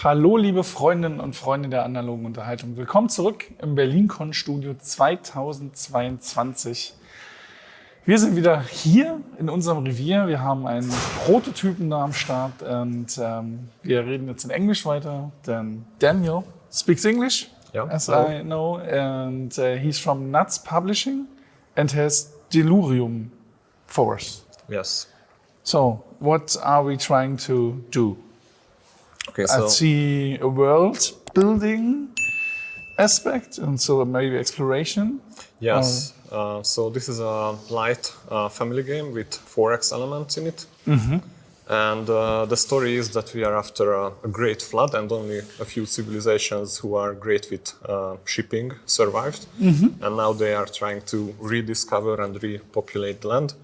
Hallo liebe Freundinnen und Freunde der analogen Unterhaltung. Willkommen zurück im BerlinCon-Studio 2022. Wir sind wieder hier in unserem Revier. Wir haben einen Prototypen da am Start und wir reden jetzt in Englisch weiter, denn Daniel speaks English, as I know, and he's from Nuts Publishing and has Diluvium for us. Yes. So, what are we trying to do? Okay, I see a world building aspect and so maybe exploration. Yes. So this is a light family game with 4X elements in it. Mm-hmm. And the story is that we are after a great flood and only a few civilizations who are great with shipping survived. Mm-hmm. And now they are trying to rediscover and repopulate the land.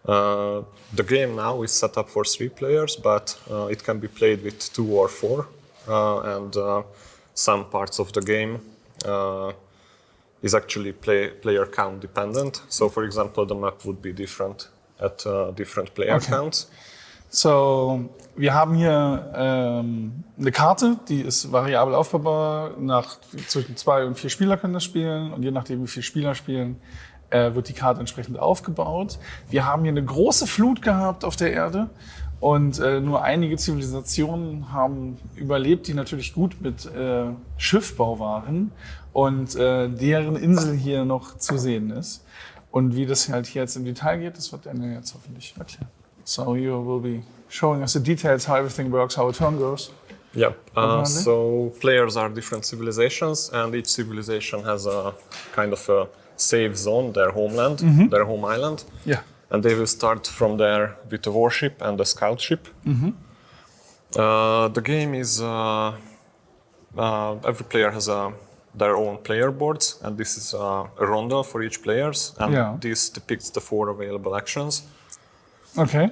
The game now is set up for 3 players, but it can be played with 2 or 4. And some parts of the game is actually player count dependent. So, for example, the map would be different at different player counts. So, wir haben hier eine Karte, die ist variabel aufbaubar. Zwischen 2 und 4 Spieler können das spielen und je nachdem, wie viele Spieler spielen, wird die Karte entsprechend aufgebaut. Wir haben hier eine große Flut gehabt auf der Erde und nur einige Zivilisationen haben überlebt, die natürlich gut mit Schiffbau waren und deren Insel hier noch zu sehen ist. Und wie das halt hier jetzt im Detail geht, das wird Daniel jetzt hoffentlich erklären. So you will be showing us the details, how everything works, how a turn goes. Yeah, so players are different civilizations and each civilization has a kind of a safe zone, their homeland, their home island. Yeah. And they will start from there with a warship and a scout ship. Mm-hmm. The game is, every player has their own player boards, and this is a rondel for each player, and this depicts the 4 available actions. Okay.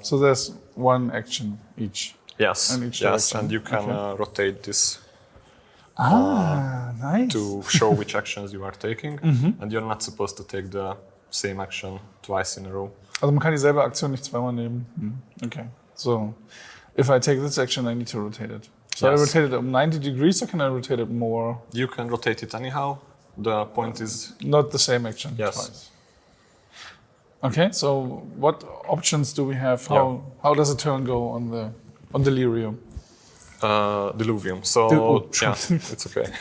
So there's 1 action each. Yes, direction. And you can rotate this. Nice. To show which actions you are taking, and you're not supposed to take the same action twice in a row. Also man kann dieselbe Aktion nicht zweimal nehmen. Okay. So, if I take this action, I need to rotate it. So I rotate it 90 degrees, or can I rotate it more? You can rotate it anyhow. The point is not the same action twice. Okay. So what options do we have? How does a turn go on the Diluvium? Diluvium. So it's okay.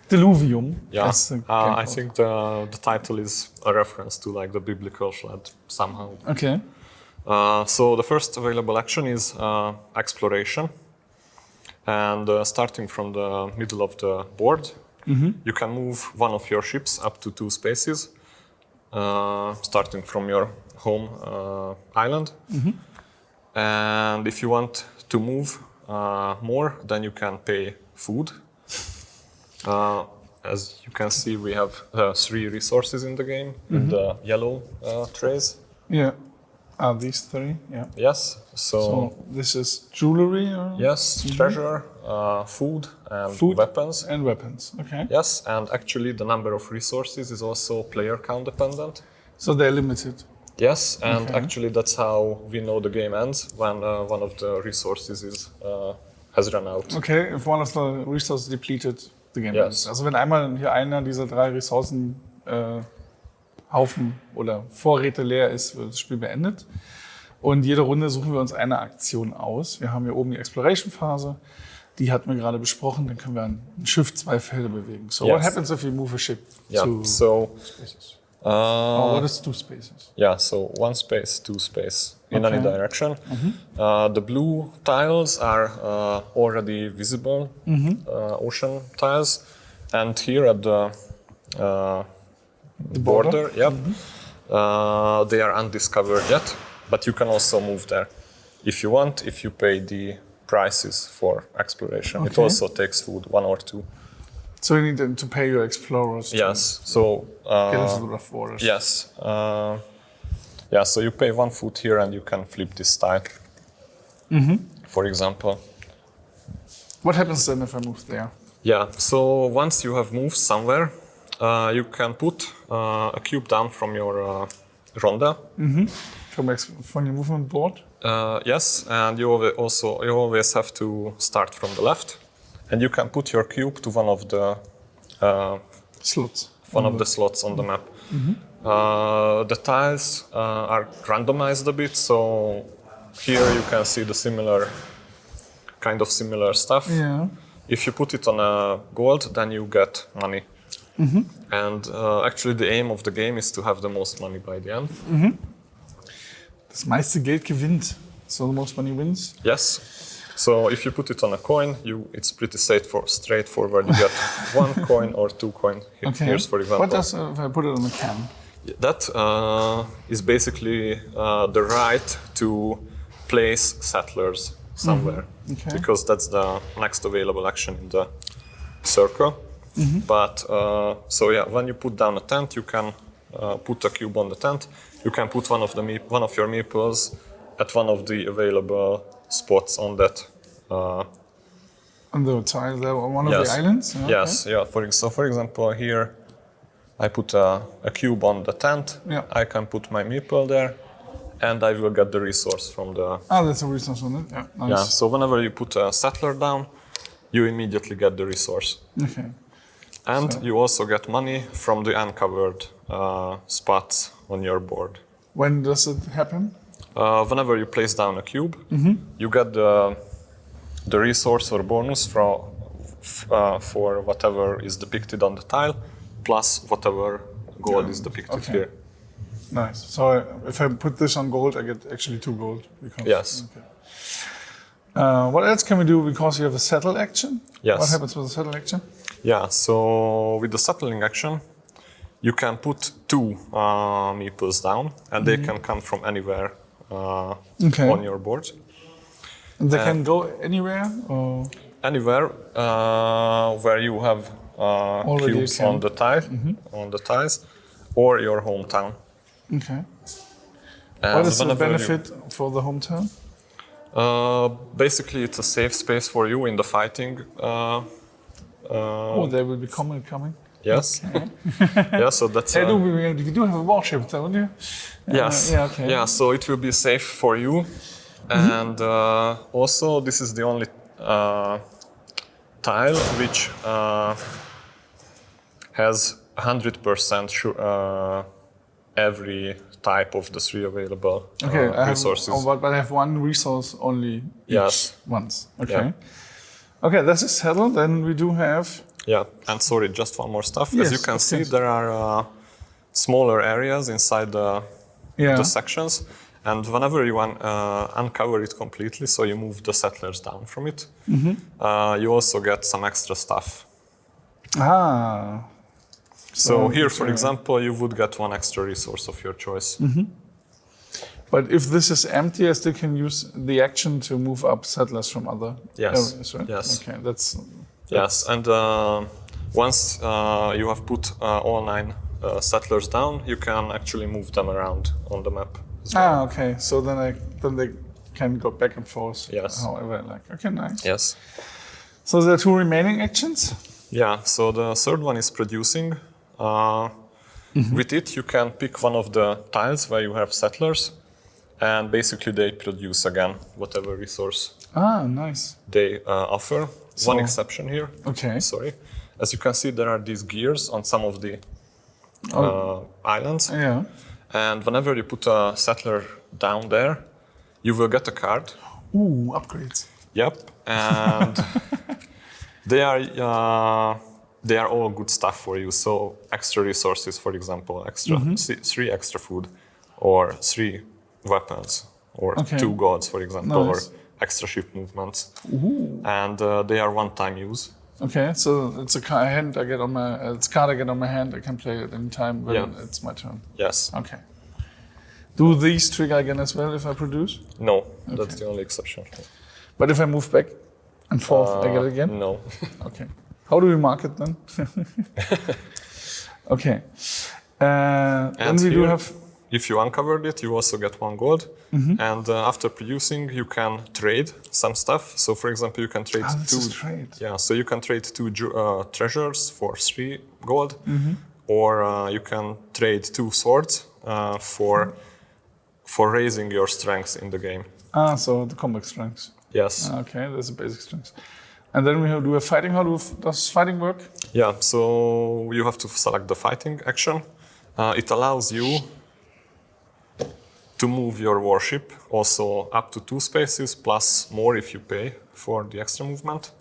Diluvium. Yeah. I think the title is a reference to like the biblical flood somehow. Okay. So the first available action is exploration, and starting from the middle of the board, you can move one of your ships up to 2 spaces, starting from your home island. And if you want to move more, then you can pay food. As you can see, we have 3 resources in the game in the yellow trays. Yeah. These 3? Yeah. Yes. So this is jewelry? Or? Yes, treasure, food, and weapons. And weapons, okay. Yes, and actually the number of resources is also player count dependent. So they're limited? Yes, and actually that's how we know the game ends, when one of the resources has run out. Okay, if one of the resources depleted, the game ends. Also wenn einmal hier einer dieser 3 Ressourcen Haufen oder Vorräte leer ist, wird das Spiel beendet. Und jede Runde suchen wir uns eine Aktion aus. Wir haben hier oben die Exploration-Phase, die hatten wir gerade besprochen. Dann können wir ein Schiff 2 Felder bewegen. So what happens if you move a ship to spaces? What is 2 spaces? Yeah, so 1 space, 2 space in any direction. The blue tiles are already visible ocean tiles, and here at the border, they are undiscovered yet, but you can also move there if you want, if you pay the prices for exploration. It also takes food, 1 or 2. So you need to pay your explorers. Yes. So get into the rough waters. Yes. So you pay 1 food here, and you can flip this tile. For example. What happens then if I move there? Yeah. So once you have moved somewhere, you can put a cube down from your ronda. From come back from your movement board. Yes, and you always have to start from the left, and you can put your cube to one of the slots. Slots on the map. The tiles are randomized a bit, so here you can see the similar stuff. Yeah. If you put it on a gold, then you get money. And actually the aim of the game is to have the most money by the end. Das meiste Geld gewinnt. So the most money wins. Yes. So if you put it on a coin, it's pretty straightforward. You get 1 coin or 2 coins. Okay. Here's, for example. What does if I put it on a can? That is basically the right to place settlers somewhere, Okay. because that's the next available action in the circle. But when you put down a tent, you can put a cube on the tent. You can put one of your meeples at one of the available spots on that. On the tile there, on one of Yes. the islands? Okay. Yes, yeah. For example, here I put a cube on the tent. Yeah. I can put my meeple there, and I will get the resource from the. That's a resource on it. Yeah, nice. Yeah. So whenever you put a settler down, you immediately get the resource, Okay. and you also get money from the uncovered spots on your board. When does it happen? Whenever you place down a cube, you get the resource or bonus for whatever is depicted on the tile, plus whatever gold is depicted here. Nice. So if I put this on gold, I get actually 2 gold. Because, Yes. Okay. What else can we do because you have a settle action? Yes. What happens with the settle action? Yeah, so with the settling action, you can put 2 meeples down, and they can come from anywhere on your board. And they can go anywhere? Or? Anywhere where you have cubes on the tiles, or your hometown. Okay. And what is the benefit for the hometown? Basically, it's a safe space for you in the fighting. They will be coming. Yes. Okay. Yeah, so that's. You do have a warship, don't you? Yes. Yeah. Okay. Yeah, so it will be safe for you, and also this is the only tile which has 100% every type of the 3 available resources. But I have 1 resource only each once. Okay. Yeah. Okay, this is settled. Then we do have. Yeah, and sorry, just one more stuff. Yes, as you can see, there are smaller areas inside the sections, and whenever you uncover it completely, so you move the settlers down from it, you also get some extra stuff. So here, for example, you would get 1 extra resource of your choice. But if this is empty, I still can use the action to move up settlers from other areas, right? Yes. Okay, that's. Yes, and once you have put all 9 settlers down, you can actually move them around on the map. Okay. So then they can go back and forth. Yes. However I like. Okay, nice. Yes. So there are 2 remaining actions. Yeah. So the third one is producing. With it, you can pick one of the tiles where you have settlers, and basically they produce again whatever resource Nice. they offer. One exception here. Okay. Sorry. As you can see, there are these gears on some of the islands. Yeah. And whenever you put a settler down there, you will get a card. Ooh, upgrades. Yep. And they are all good stuff for you. So extra resources, for example, 3 extra food, or 3 weapons, or 2 gods, for example, Nice. or extra ship movements. And they are one-time use. Okay, so it's a card I get on my hand. I can play it any time when it's my turn. Yes. Okay. Do these trigger again as well if I produce? No, that's the only exception. But if I move back and forth, I get it again? No. Okay. How do we mark it then? Okay. Then we do have. If you uncovered it, you also get 1 gold. And after producing, you can trade some stuff. So, for example, you can trade 2. Trade. Yeah, so you can trade 2 treasures for 3 gold, or you can trade 2 swords for for raising your strengths in the game. Ah, so the combat strengths. Yes. Okay, that's the basic strengths. And then we do a fighting. How does fighting work? Yeah, so you have to select the fighting action. It allows you to move your warship also up to 2 spaces plus more if you pay for the extra movement.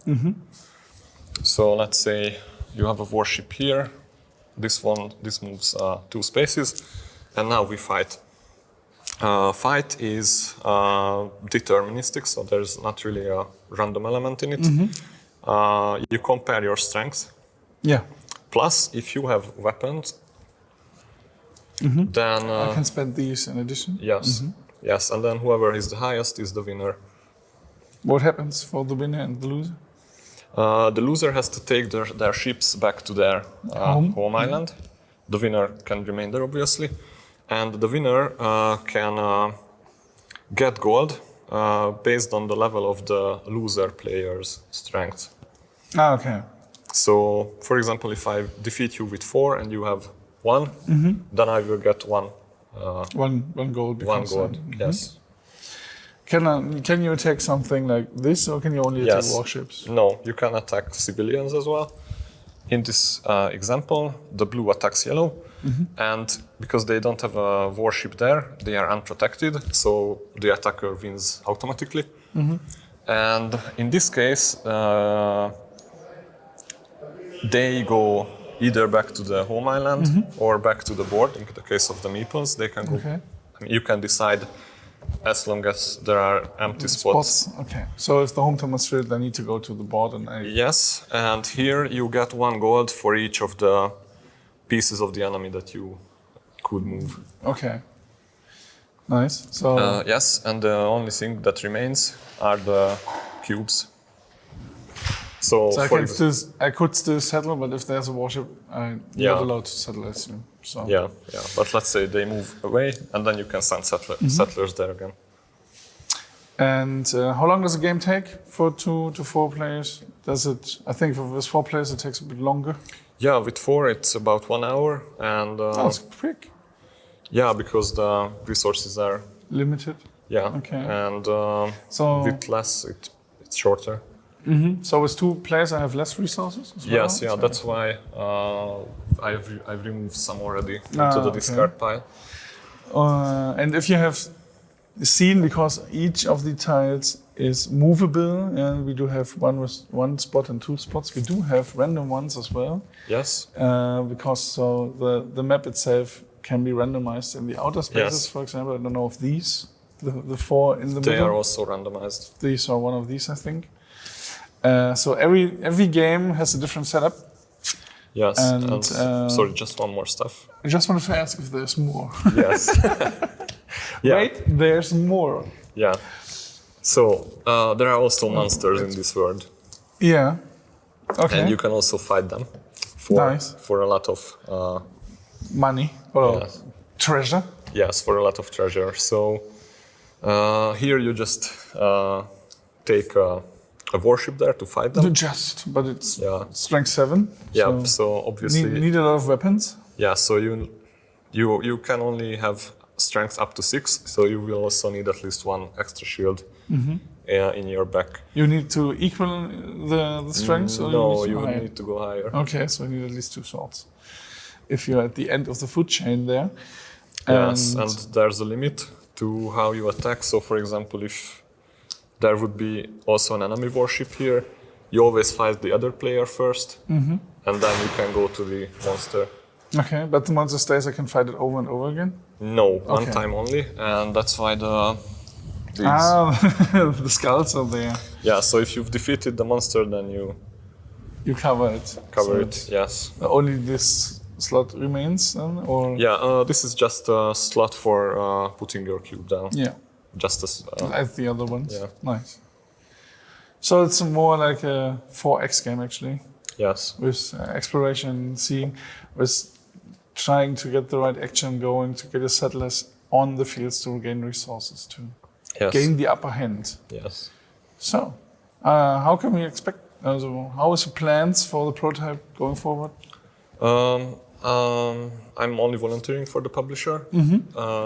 So let's say you have a warship here. This moves 2 spaces, and now we fight. Fight is deterministic, so there's not really a random element in it. You compare your strengths. Yeah. Plus, if you have weapons, then I can spend these in addition. yes, yes, and then whoever is the highest is the winner. What happens for the winner and the loser? The loser has to take their ships back to their home island. The winner can remain there, obviously. And the winner can get gold based on the level of the loser player's strength. Ah, okay. So, for example, if I defeat you with 4 and you have 1, then I will get 1. One gold. One gold, yes. Can you attack something like this, or can you only attack warships? No, you can attack civilians as well. In this example, the blue attacks yellow, and because they don't have a warship there, they are unprotected, so the attacker wins automatically. And in this case, they go either back to the home island or back to the board. In the case of the meeples, they can go. Okay. I mean, you can decide as long as there are empty spots. Okay. So if the home turn is filled, they need to go to the board and Yes, and here you get 1 gold for each of the pieces of the enemy that you could move. Okay. Nice. So yes, and the only thing that remains are the cubes. So I could still settle, but if there's a warship, I'm not allowed to settle, I assume. So. Yeah. But let's say they move away, and then you can send settlers there again. And how long does a game take for 2 to 4 players? Does it? I think with 4 players it takes a bit longer. Yeah, with 4 it's about 1 hour, and that's quick. Yeah, because the resources are limited. Yeah. Okay. And so with less, it's shorter. So with 2 players, I have less resources as well? Yes, yeah, that's why I've removed some already into the discard pile. And if you have seen, because each of the tiles is movable, and we do have one with 1 spot and 2 spots, we do have random ones as well. Yes. Because the map itself can be randomized in the outer spaces, for example. I don't know if these, the 4 in the middle. They are also randomized. These are one of these, I think. So every game has a different setup. Yes, and sorry, just one more stuff. I just wanted to ask if there's more. Yes. Yeah. Wait, there's more. Yeah. So there are also monsters in this world. Yeah. Okay. And you can also fight them for a lot of money or treasure. Yes, for a lot of treasure. So here you just take a warship there to fight them. But it's strength 7. Yeah, so obviously need a lot of weapons. Yeah, so you can only have strength up to 6, so you will also need at least 1 extra shield in your back. You need to equal the strength? No, you would need to go higher. Okay, so you need at least 2 swords. If you're at the end of the food chain there. Yes, and there's a limit to how you attack. So for example, if there would be also an enemy warship here, you always fight the other player first, and then you can go to the monster. Okay, but the monster stays, I can fight it over and over again? No, one time only, and that's why the skulls are there. Yeah, so if you've defeated the monster, then you cover it. Cover it, yes. Only this slot remains then, or? Yeah, this is just a slot for putting your cube down. Yeah. Just as the other ones. Yeah. Nice. So it's more like a 4X game actually. Yes. With exploration, seeing, with trying to get the right action going, to get your settlers on the fields to gain resources, to gain the upper hand. Yes. So, how can we expect? How is the plans for the prototype going forward? I'm only volunteering for the publisher,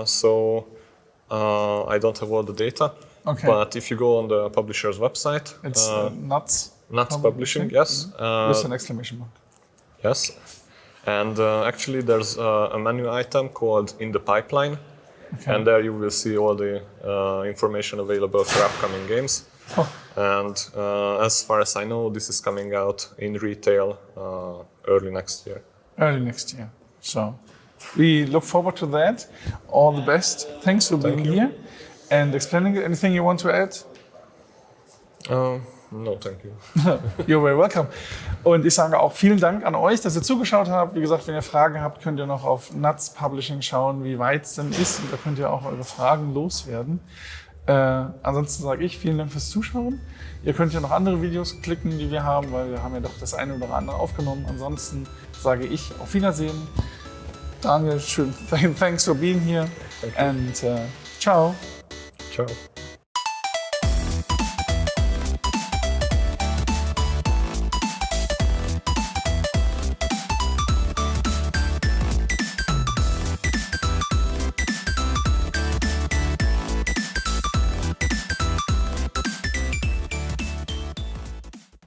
so I don't have all the data. Okay. But if you go on the publisher's website, It's Nuts. Nuts Publishing, yes. With an exclamation mark. Yes. And actually there's a menu item called In the Pipeline. Okay. And there you will see all the information available for upcoming games. Oh. And as far as I know, this is coming out in retail early next year. Early next year. So we look forward to that. All the best. Thanks for being here and explaining it. Anything you want to add? No, thank you. You're very welcome. Und ich sage auch vielen Dank an euch, dass ihr zugeschaut habt. Wie gesagt, wenn ihr Fragen habt, könnt ihr noch auf Nuts Publishing schauen, wie weit es denn ist. Und da könnt ihr auch eure Fragen loswerden. Ansonsten sage ich vielen Dank fürs Zuschauen. Ihr könnt ja noch andere Videos klicken, die wir haben, weil wir haben ja doch das eine oder andere aufgenommen. Ansonsten sage ich auf Wiedersehen. Daniel, schön. Thanks for being here. And ciao. Ciao.